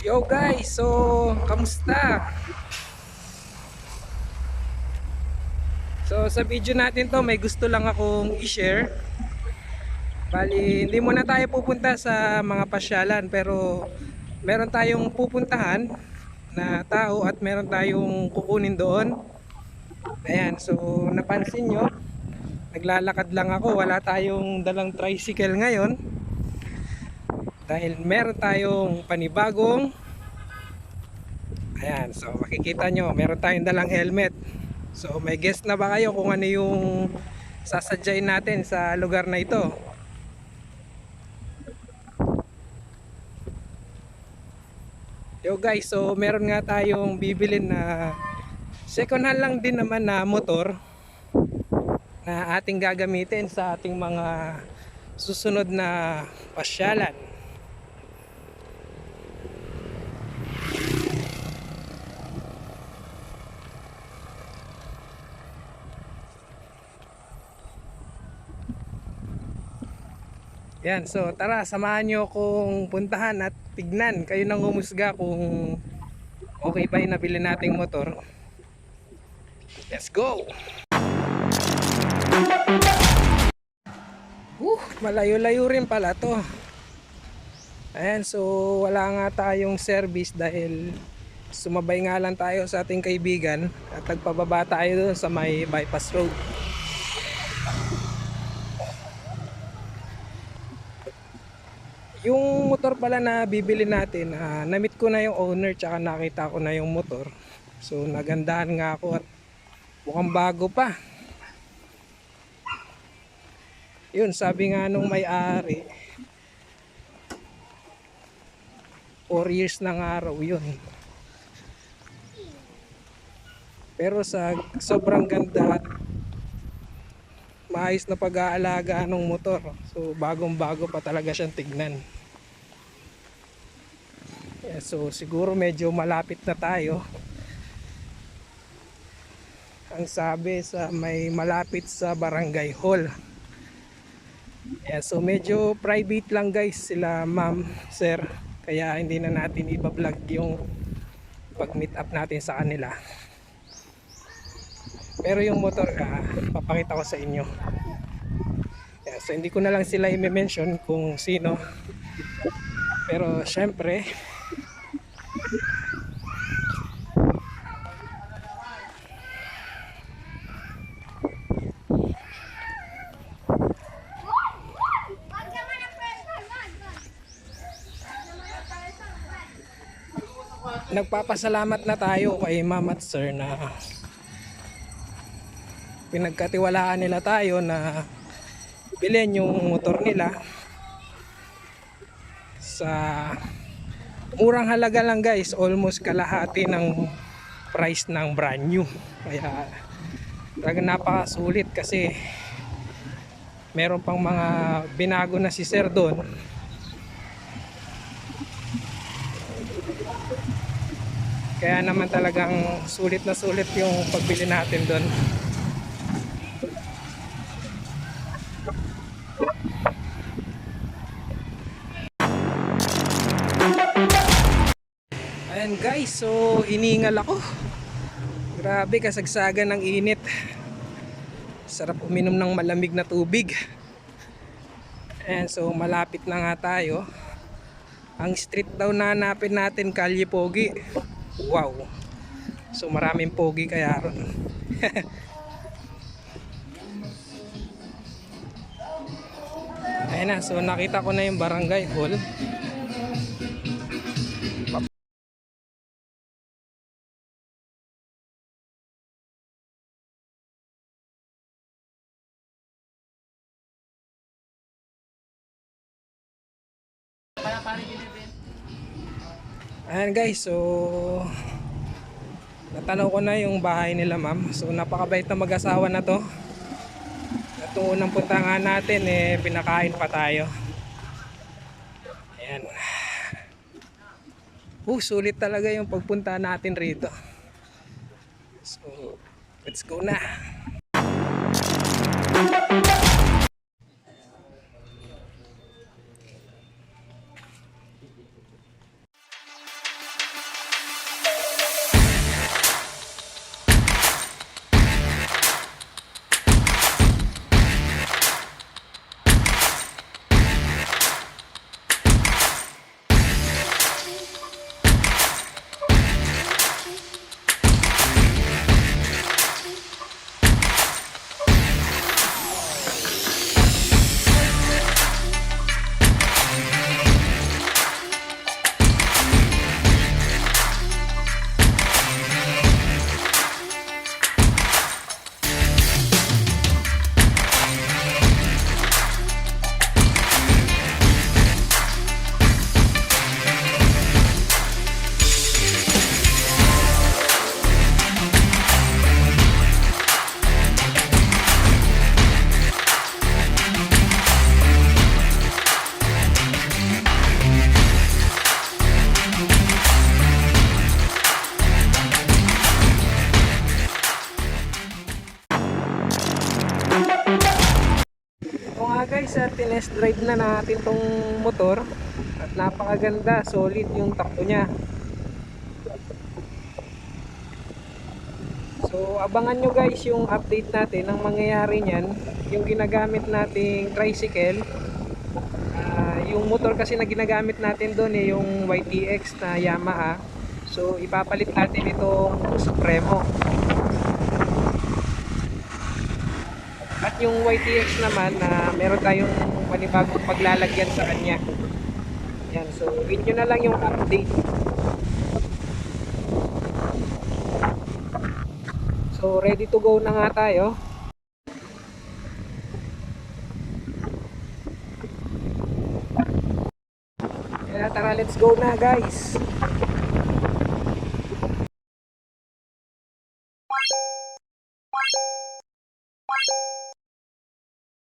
Yo guys, so kamusta? So sa video natin to may gusto lang akong i-share. Bali, hindi muna tayo pupunta sa mga pasyalan pero meron tayong pupuntahan na tao at meron tayong kukunin doon. Ayan, so napansin nyo, naglalakad lang ako, wala tayong dalang tricycle ngayon dahil meron tayong panibagong. Ayan, so makikita nyo, meron tayong dalang helmet. So may guess na ba kayo kung ano yung sasadyain natin sa lugar na ito? Yo guys, so meron nga tayong bibilin na second hand lang din naman na motor na ating gagamitin sa ating mga susunod na pasyalan. Yan, so tara, samahan nyo kung puntahan at tignan. Kayo nang humusga kung okay ba yung nabili nating motor. Let's go! Malayo-layo rin pala to. Ayan, so wala nga tayong service dahil sumabay nga lang tayo sa ating kaibigan at nagpababa tayo doon sa may bypass road. Yung motor pala na bibili natin, na-meet ko na yung owner tsaka nakita ko na yung motor. So nagandahan nga ako at mukhang bago pa. Yun, sabi nga nung may-ari 4 years ng araw yun. Pero sa sobrang ganda at maayos na pag-aalaga ng motor, so bagong bago pa talaga siyang tignan. Yeah, so siguro medyo malapit na tayo. Ang sabi sa may malapit sa barangay hall. Yeah, so medyo private lang guys sila ma'am, sir, kaya hindi na natin iba-vlog yung pag-meet up natin sa kanila. Pero yung motor, papakita ko sa inyo. Yeah, so hindi ko na lang sila i-mention kung sino. Pero syempre, nagpapasalamat na tayo kay ma'am at sir na pinagkatiwalaan nila tayo na bilhin yung motor nila sa murang halaga lang guys, almost kalahati ng price ng brand new. Kaya talagang napakasulit kasi meron pang mga binago na si sir doon. Kaya naman talagang sulit na sulit yung pagbili natin doon. Ayan guys, so hiningal ako. Grabe kasagsagan ng init. Sarap uminom ng malamig na tubig. Ayan, so malapit na nga tayo. Ang street daw na hanapin natin, Kalye Pogi. Wow. So maraming pogi kaya ron. Ayan na, so nakita ko na yung barangay hall. Ayan guys, so natanaw ko na yung bahay nila ma'am. So napakabait na mag-asawa na to. At yung unang punta nga natin, pinakain pa tayo. Ayan. Sulit talaga yung pagpunta natin rito. So let's go na. guys at tinest drive na natin tong motor at napakaganda, solid yung takbo niya. So abangan nyo guys yung update natin ng mangyayari niyan, yung ginagamit nating tricycle. Yung motor kasi na ginagamit natin doon yung YTX na Yamaha. So ipapalit natin itong Supremo. At yung YTX naman na meron tayong panibagong paglalagyan sa kanya. Yan, so wait nyo na lang yung update. So ready to go na nga tayo. Kaya tara, let's go na guys.